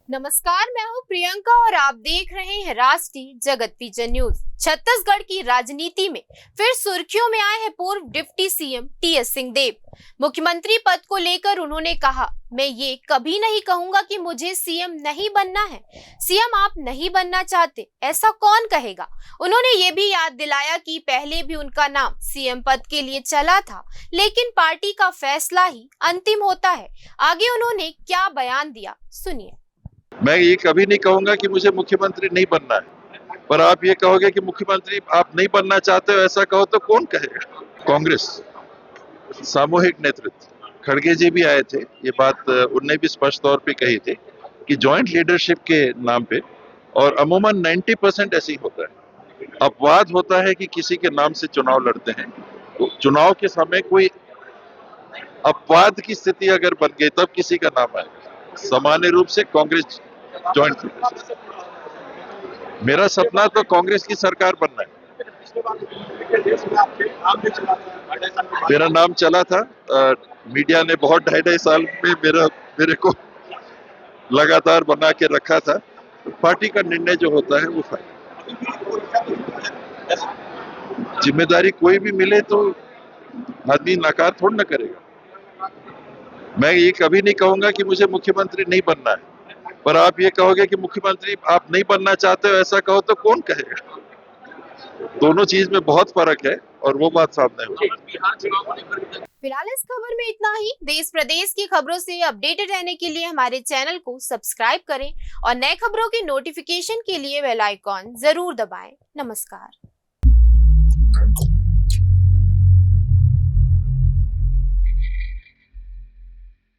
नमस्कार, मैं हूं प्रियंका और आप देख रहे हैं राष्ट्रीय जगत विजन न्यूज। छत्तीसगढ़ की राजनीति में फिर सुर्खियों में आए हैं पूर्व डिप्टी सीएम टीएस सिंहदेव। मुख्यमंत्री पद को लेकर उन्होंने कहा, मैं ये कभी नहीं कहूंगा कि मुझे सीएम नहीं बनना है। सीएम आप नहीं बनना चाहते, ऐसा कौन कहेगा। उन्होंने ये भी याद दिलाया कि पहले भी उनका नाम सीएम पद के लिए चला था, लेकिन पार्टी का फैसला ही अंतिम होता है। आगे उन्होंने क्या बयान दिया, सुनिए। मैं ये कभी नहीं कहूंगा कि मुझे मुख्यमंत्री नहीं बनना है, पर आप ये कहोगे कि मुख्यमंत्री आप नहीं बनना चाहते हो, ऐसा कहो तो कौन कहेगा। कांग्रेस सामूहिक नेतृत्व, खड़गे जी भी आए थे, ये बात उनने भी स्पष्ट तौर पे कही थी कि जॉइंट लीडरशिप के नाम पे, और अमूमन 90% ऐसे ही होता है। अपवाद होता है कि किसी के नाम से चुनाव लड़ते हैं, तो चुनाव के समय कोई अपवाद की स्थिति अगर बन गई तब किसी का नाम आएगा। सामान्य रूप से कांग्रेस जॉइंट लीडरशिप। मेरा सपना तो कांग्रेस की सरकार बनना है। मेरा नाम चला था, मीडिया ने बहुत 2.5 साल में मेरे को लगातार बना के रखा था। पार्टी का निर्णय जो होता है वो जिम्मेदारी कोई भी मिले तो आदमी नकार थोड़ा ना करेगा। मैं ये कभी नहीं कहूंगा कि मुझे मुख्यमंत्री नहीं बनना है, पर आप ये कहोगे कि मुख्यमंत्री आप नहीं बनना चाहते हो, ऐसा कहो तो कौन कहेगा। दोनों चीज में बहुत फर्क है और वो बात सामने होगी। फिलहाल इस खबर में इतना ही। देश प्रदेश की खबरों से अपडेटेड रहने के लिए हमारे चैनल को सब्सक्राइब करें और नए खबरों की नोटिफिकेशन के लिए बेल आइकॉन जरूर दबाएं। नमस्कार।